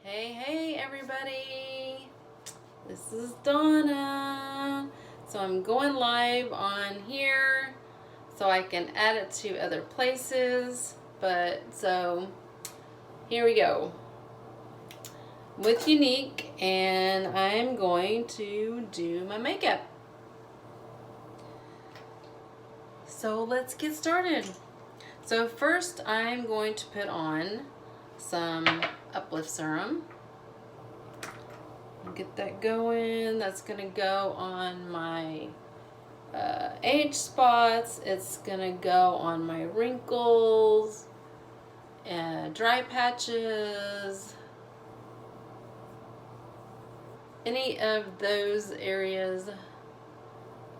Hey everybody, this is Donna. So I'm going live on here so I can add it to other places. So here we go with Unique, and I'm going to do my makeup. So let's get started. So first I'm going to put on some uplift serum. Get that going. That's gonna go on my age spots. It's gonna go on my wrinkles and dry patches, any of those areas.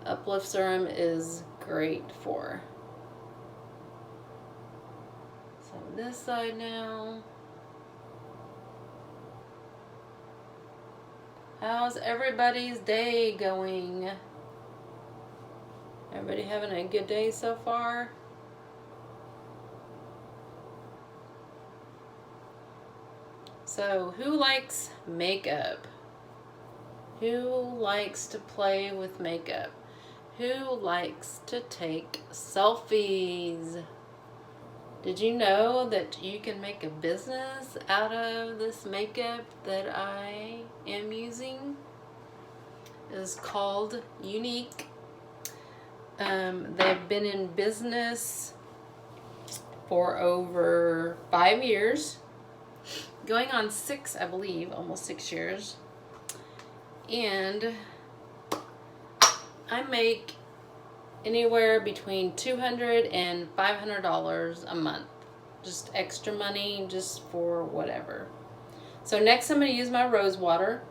Uplift serum is great for. So this side now. How's everybody's day going? Everybody having a good day so far? So, who likes makeup? Who likes to play with makeup? Who likes to take selfies? Did you know that you can make a business out of this makeup that I am using? It is called Unique. They've been in business for over 5 years, going on 6, I believe, almost 6 years. And I make anywhere between $200 and $500 a month. Just extra money, just for whatever. So next I'm going to use my rose water.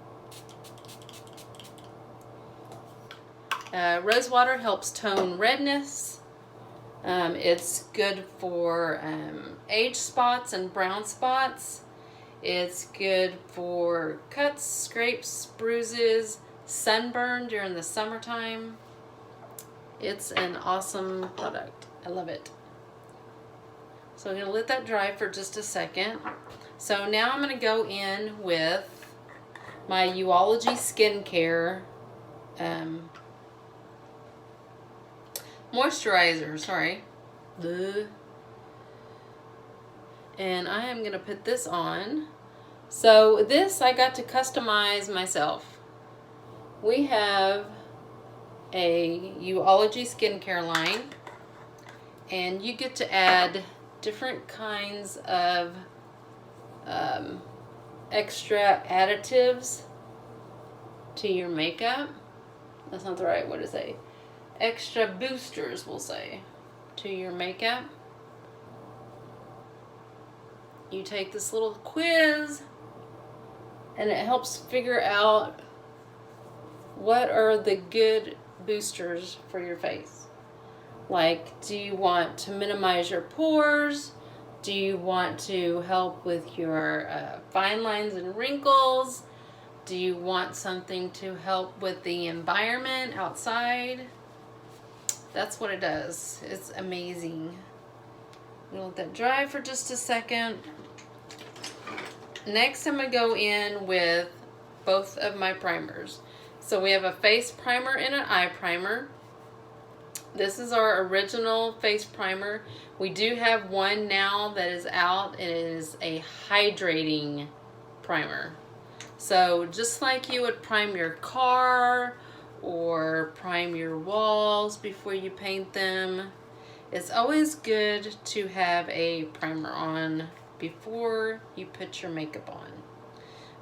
Rose water helps tone redness. It's good for age spots and brown spots. It's good for cuts, scrapes, bruises, sunburn during the summertime. It's an awesome product. I love it. So I'm going to let that dry for just a second. So now I'm going to go in with my Uology skincare moisturizer, sorry. And I am going to put this on. So this I got to customize myself. We have a Uology skincare line, and you get to add different kinds of extra additives to your makeup. That's not the right word to say. Extra boosters, we'll say, to your makeup. You take this little quiz, and it helps figure out what are the good boosters for your face. Like, do you want to minimize your pores? Do you want to help with your fine lines and wrinkles? Do you want something to help with the environment outside? That's what it does. It's amazing. I'm gonna let that dry for just a second. Next, I'm gonna go in with both of my primers. So we have a face primer and an eye primer. This is our original face primer. We do have one now that is out. It is a hydrating primer. So just like you would prime your car or prime your walls before you paint them, it's always good to have a primer on before you put your makeup on,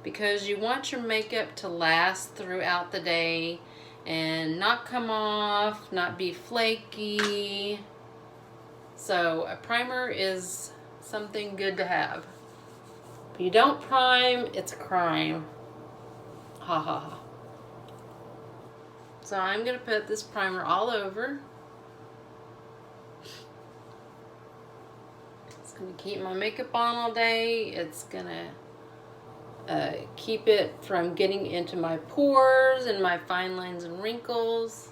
because you want your makeup to last throughout the day and not come off, not be flaky. So a primer is something good to have. If you don't prime, it's a crime. Ha ha ha. So I'm going to put this primer all over. It's going to keep my makeup on all day. It's going to keep it from getting into my pores and my fine lines and wrinkles.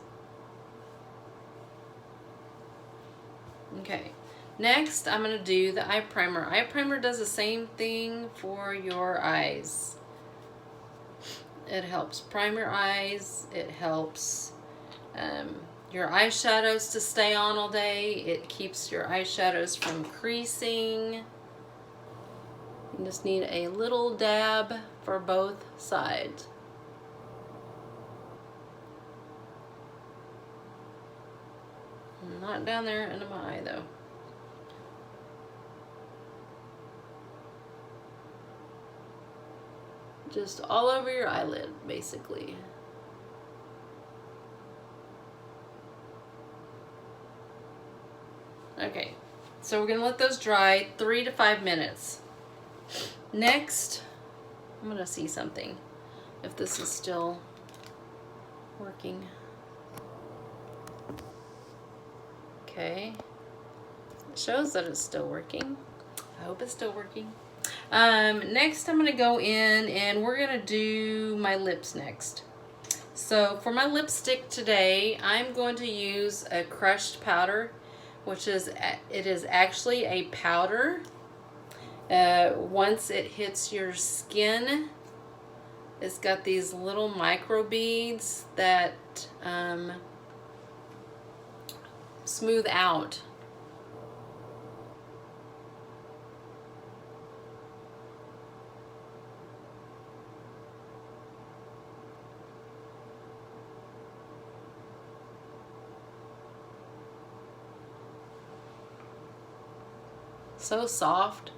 Okay, Next, I'm going to do the eye primer. Eye primer does the same thing for your eyes. It helps prime your eyes. It helps your eyeshadows to stay on all day. It keeps your eyeshadows from creasing. You just need a little dab for both sides. Not down there into my eye though. Just all over your eyelid, basically. Okay, so we're gonna let those dry 3 to 5 minutes. Next, I'm gonna see something, if this is still working. Okay, it shows that it's still working. I hope it's still working. Next I'm gonna go in and we're gonna do my lips next. So for my lipstick today, I'm going to use a crushed powder, which is, it is actually a powder. Once it hits your skin, it's got these little micro beads that smooth out. So soft.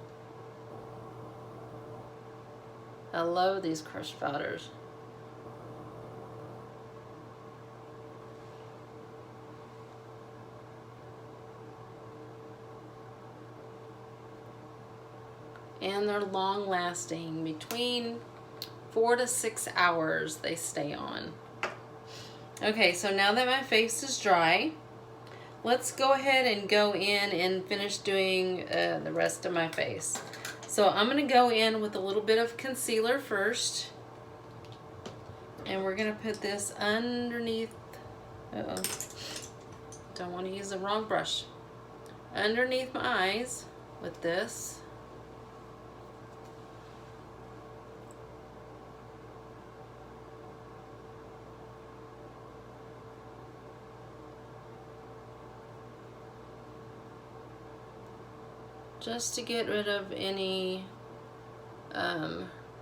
I love these crushed powders. And they're long lasting. Between 4 to 6 hours they stay on. Okay, so now that my face is dry, let's go ahead and go in and finish doing the rest of my face. So I'm going to go in with a little bit of concealer first. And we're going to put this underneath. Uh-oh. Don't want to use the wrong brush. Underneath my eyes with this. Just to get rid of any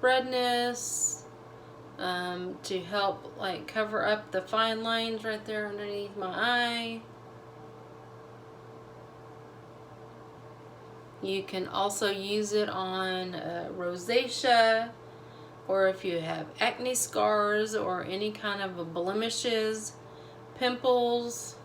redness, to help like cover up the fine lines right there underneath my eye. You can also use it on rosacea, or if you have acne scars or any kind of blemishes, pimples.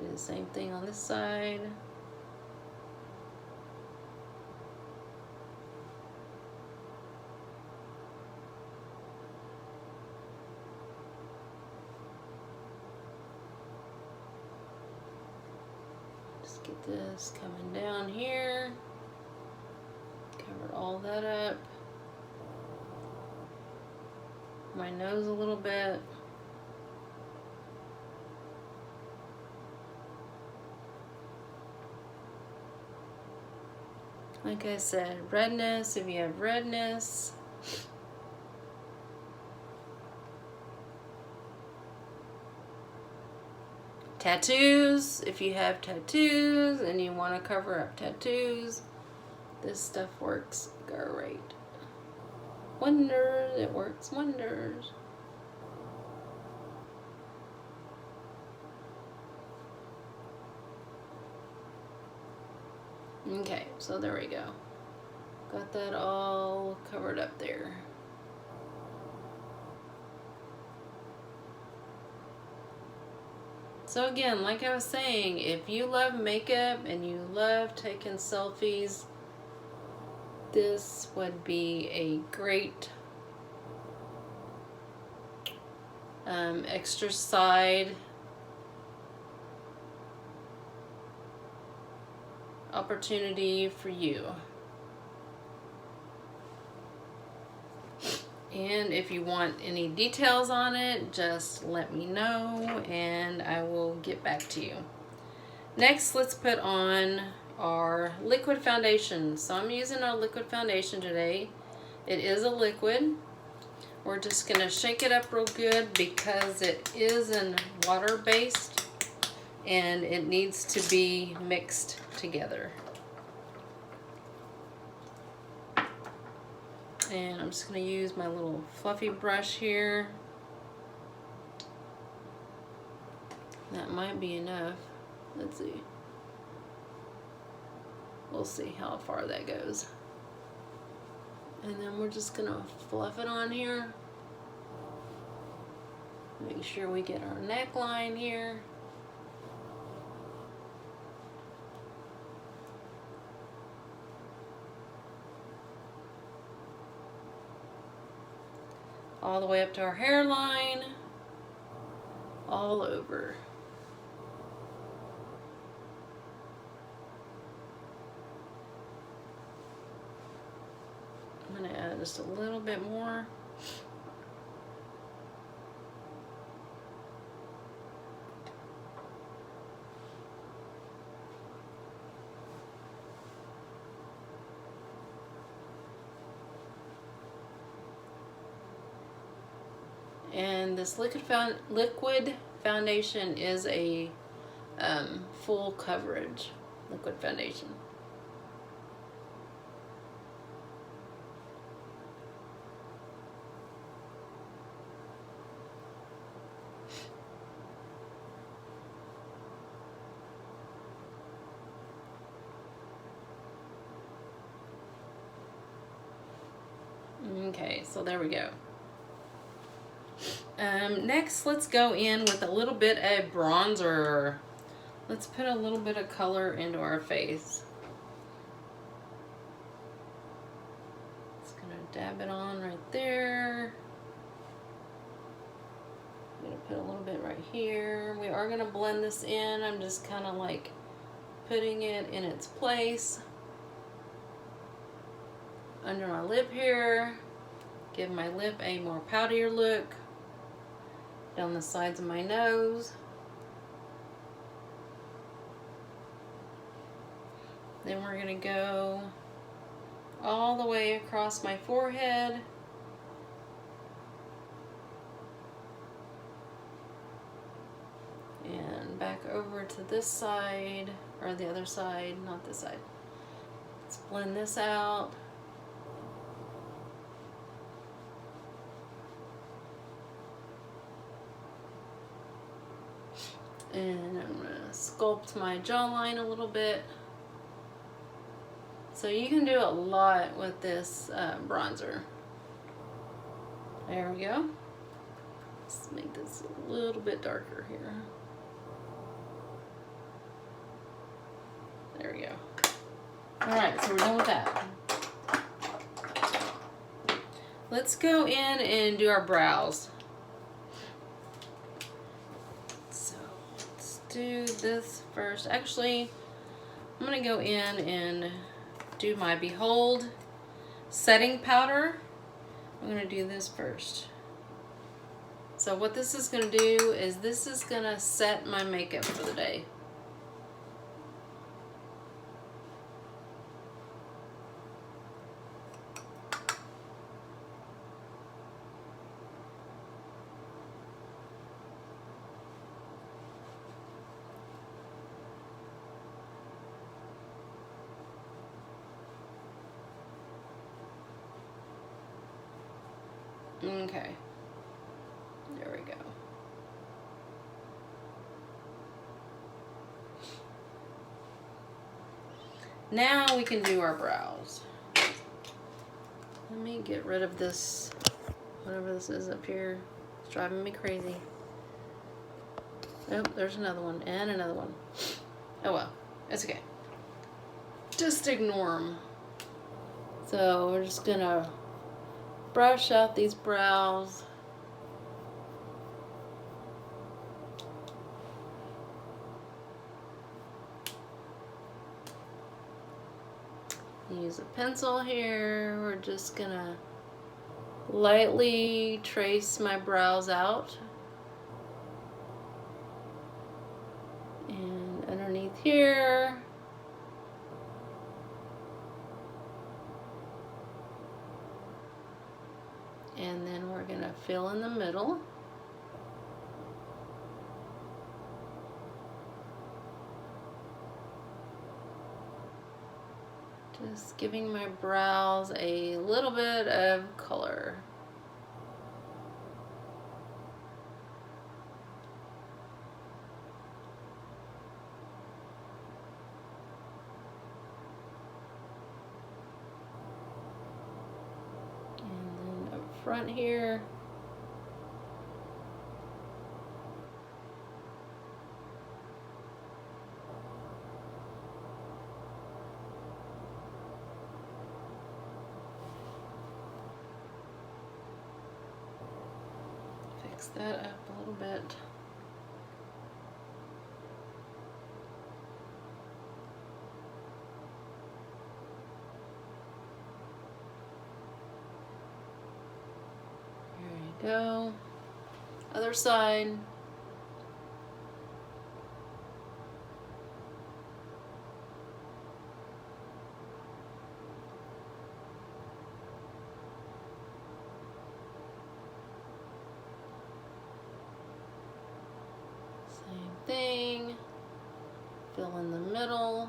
Do the same thing on this side. Just get this coming down here. Cover all that up. My nose a little bit. Like I said, redness, if you have redness. Tattoos, if you have tattoos and you want to cover up tattoos, this stuff works great. Wonders, it works wonders. Okay, so there we go. Got that all covered up there. So again, like I was saying, if you love makeup and you love taking selfies, this would be a great extra side opportunity for you. And if you want any details on it, just let me know and I will get back to you. Next, let's put on our liquid foundation. So I'm using our liquid foundation today. It is a liquid. We're just going to shake it up real good because it is in water-based and it needs to be mixed together. And I'm just going to use my little fluffy brush here. That might be enough. Let's see. We'll see how far that goes. And then we're just going to fluff it on here. Make sure we get our neckline here. All the way up to our hairline. All over. I'm going to add just a little bit more. And this liquid foundation is a full coverage liquid foundation. Okay, so there we go. Next, let's go in with a little bit of bronzer. Let's put a little bit of color into our face. Just gonna dab it on right there. I'm gonna put a little bit right here. We are gonna blend this in. I'm just kind of like putting it in its place. Under my lip here. Give my lip a more powderier look. Down the sides of my nose. Then we're going to go all the way across my forehead. And back over to this side, or the other side, not this side. Let's blend this out. And I'm going to sculpt my jawline a little bit. So you can do a lot with this bronzer. There we go. Let's make this a little bit darker here. There we go. Alright, so we're done with that. Let's go in and do our brows. Do this first. Actually, I'm going to go in and do my Behold setting powder. I'm going to do this first. So what this is going to do is this is going to set my makeup for the day. Okay, there we go. Now we can do our brows. Let me get rid of this, whatever this is up here. It's driving me crazy. Oh, there's another one and another one. Oh well, it's okay. Just ignore them. So we're just gonna brush out these brows. Use a pencil here. We're just gonna lightly trace my brows out. And underneath here. And then we're going to fill in the middle. Just giving my brows a little bit of color. And then up front here. Fix that up a little bit. There you go. Other side. Same thing. Fill in the middle.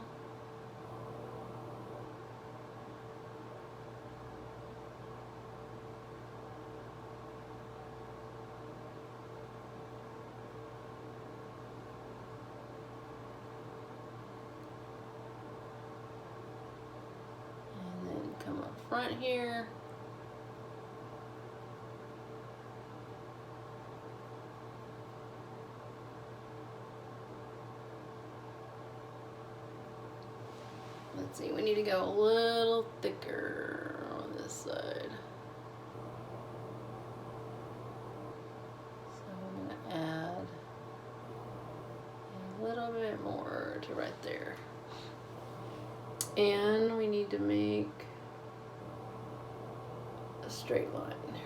And then come up front here. Let's see, we need to go a little thicker on this side. So I'm going to add a little bit more to right there. And we need to make a straight line. There we go.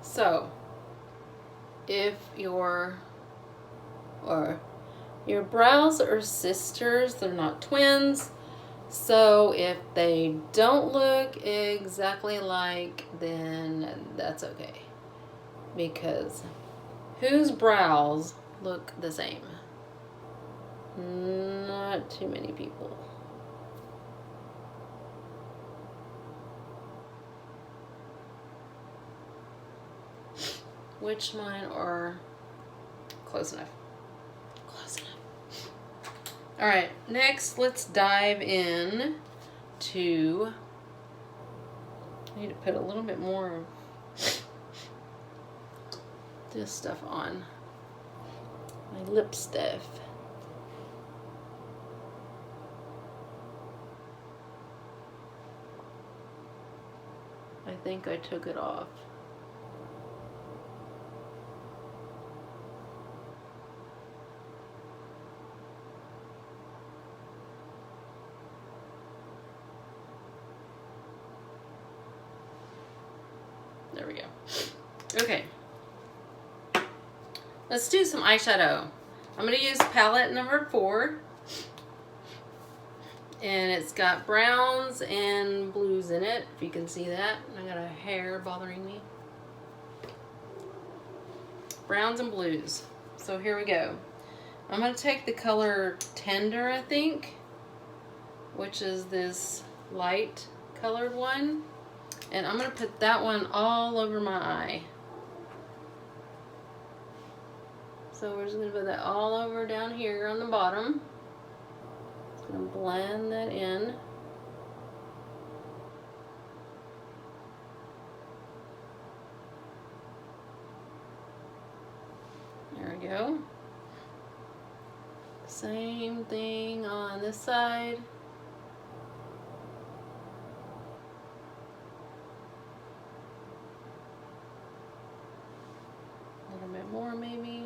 So, if your brows are sisters, they're not twins. So if they don't look exactly alike, then that's okay. Because whose brows look the same? Not too many people. Which mine are close enough. Close enough. All right, next let's dive in to, I need to put a little bit more of this stuff on. My lip stuff. I think I took it off. There we go. Okay. Let's do some eyeshadow. I'm going to use palette number 4. And it's got browns and blues in it, if you can see that. I got a hair bothering me. Browns and blues. So here we go. I'm going to take the color Tender, I think, which is this light colored one. And I'm going to put that one all over my eye. So we're just going to put that all over down here on the bottom. Just going to blend that in. There we go. Same thing on this side. A little bit more maybe.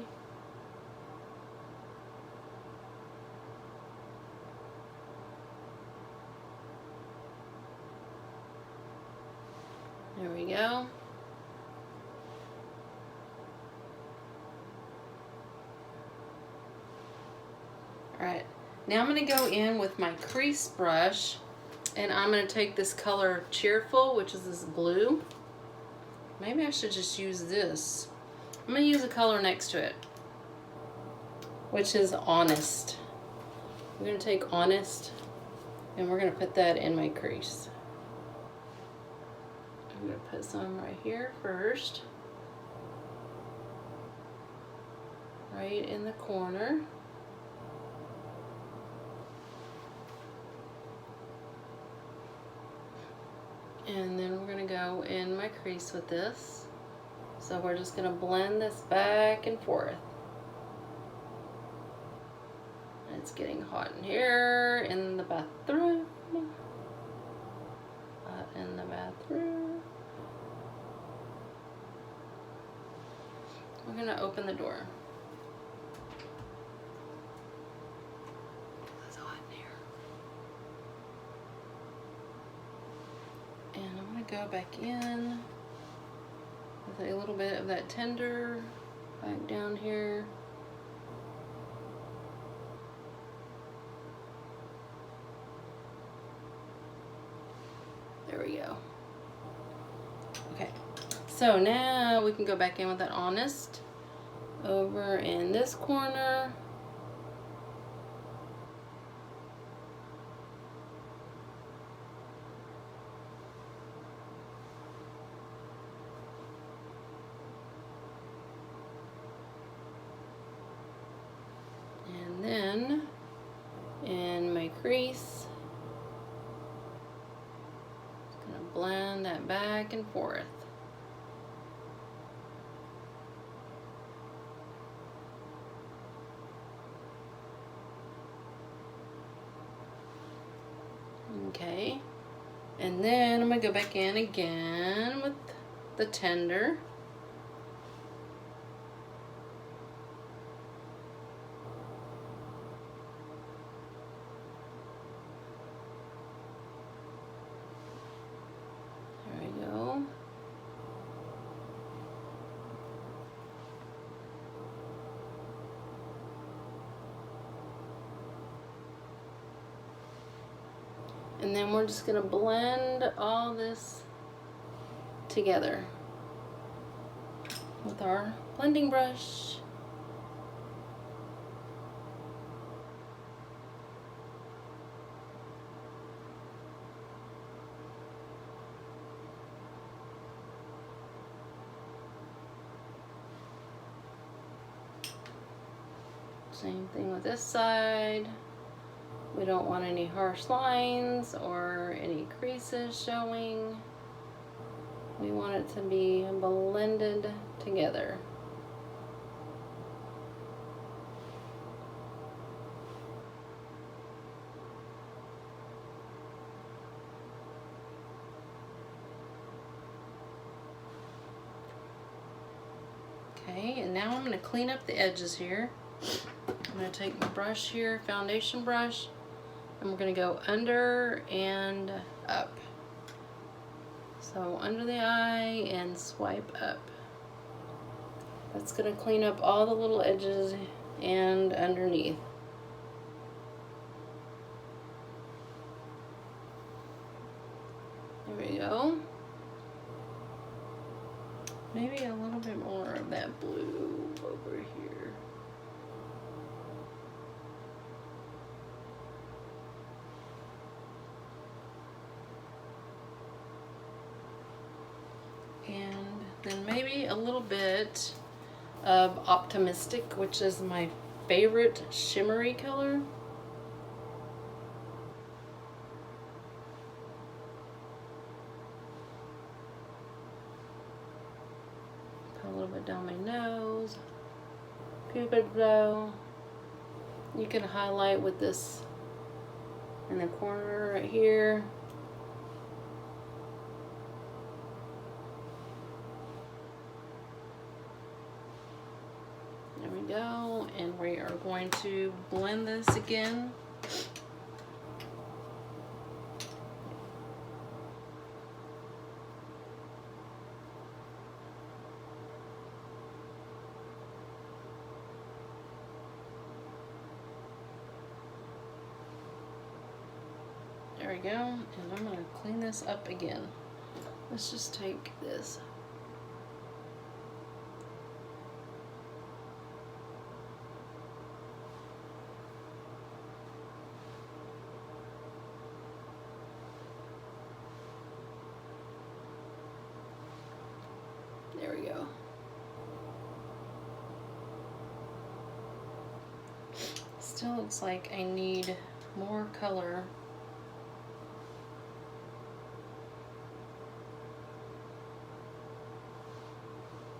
There we go. Alright, now I'm going to go in with my crease brush, and I'm going to take this color Cheerful, which is this blue. Maybe I should just use this. I'm going to use a color next to it, which is Honest. We're going to take Honest, and we're going to put that in my crease. I'm going to put some right here first, right in the corner. And then we're going to go in my crease with this. So we're just going to blend this back and forth. It's getting hot in here in the bathroom. Hot in the bathroom. We're going to open the door. It's hot in here. And I'm going to go back in with a little bit of that tender back down here. There we go. Okay, so now we can go back in with that Honest over in this corner. And then in my crease, just gonna blend that back and forth. Okay, and then I'm gonna go back in again with the tender. There we go. And then we're just going to blend all this together with our blending brush. Same thing with this side. We don't want any harsh lines or any creases showing. We want it to be blended together. Okay, and now I'm going to clean up the edges here. I'm going to take my brush here, foundation brush, and we're going to go under and up. So under the eye and swipe up. That's going to clean up all the little edges and underneath. There we go. Maybe a little bit more of that blue over here. And then maybe a little bit of Optimistic, which is my favorite shimmery color. Put a little bit down my nose, Cupid bow. You can highlight with this in the corner right here. There we go, and we are going to blend this again. There we go, and I'm going to clean this up again. Let's just take this. There we go. Still looks like I need more color.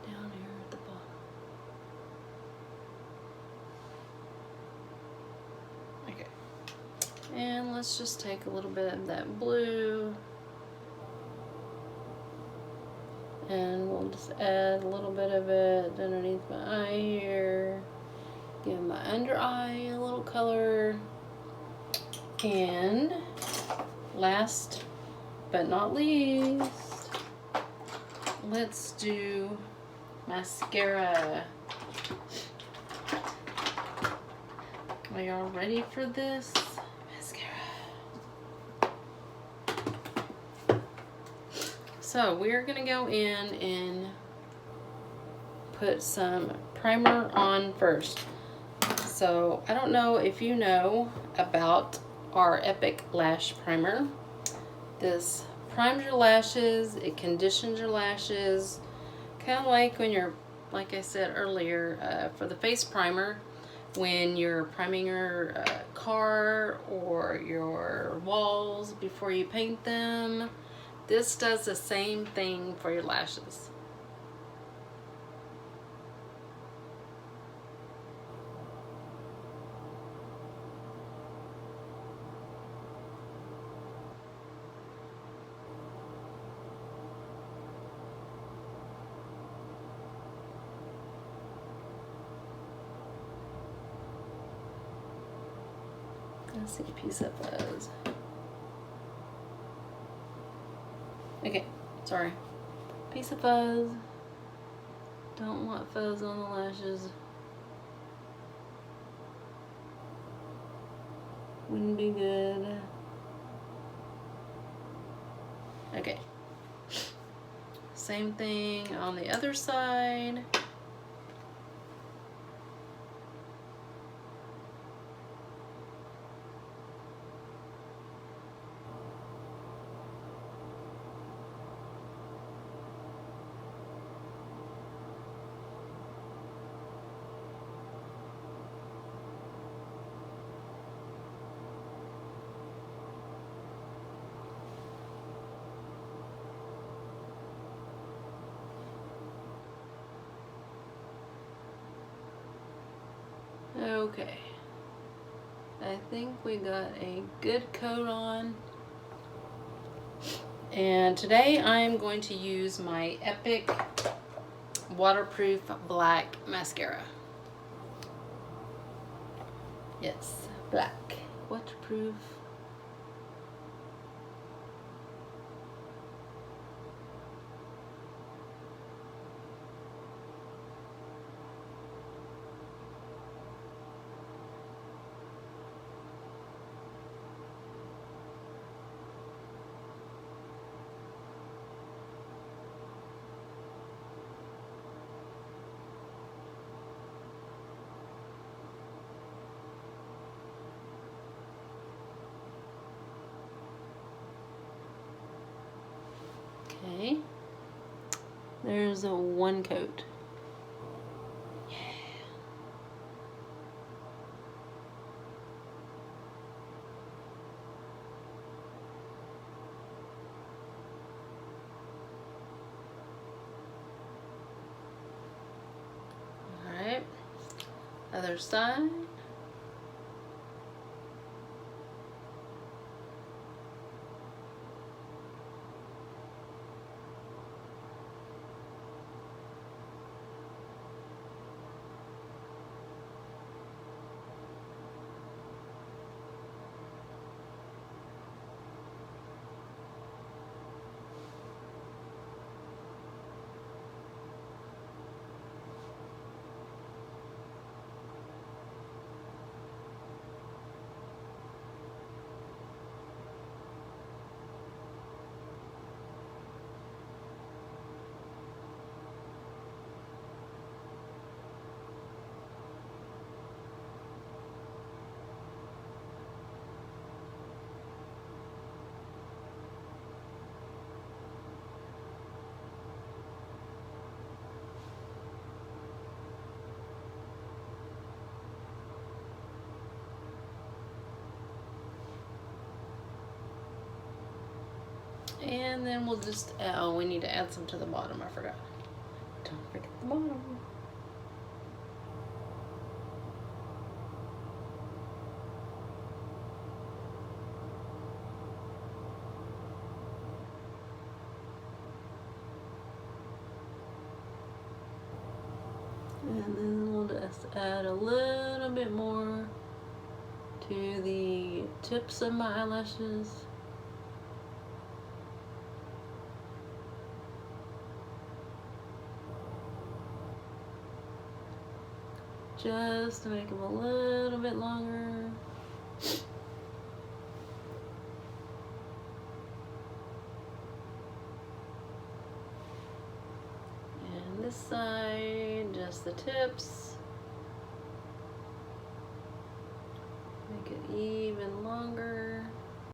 Down here at the bottom. Okay. And let's just take a little bit of that blue. And we'll just add a little bit of it underneath my eye here. Give my under eye a little color. And last but not least, let's do mascara. Are y'all ready for this? So we're gonna go in and put some primer on first. So I don't know if you know about our Epic Lash Primer. This primes your lashes, it conditions your lashes, kind of like when you're, like I said earlier, for the face primer, when you're priming your car or your walls before you paint them. This does the same thing for your lashes. Let's see a piece of fuzz. Okay, sorry. Piece of fuzz. Don't want fuzz on the lashes. Wouldn't be good. Okay. Same thing on the other side. Okay, I think we got a good coat on, and today I'm going to use my Epic Waterproof Black Mascara. Yes, black, waterproof. Okay, there's a one coat. Yeah. All right, other side. And then we'll just, oh, we need to add some to the bottom, I forgot. Don't forget the bottom. And then we'll just add a little bit more to the tips of my eyelashes. Just to make them a little bit longer. And this side, just the tips. Make it even longer.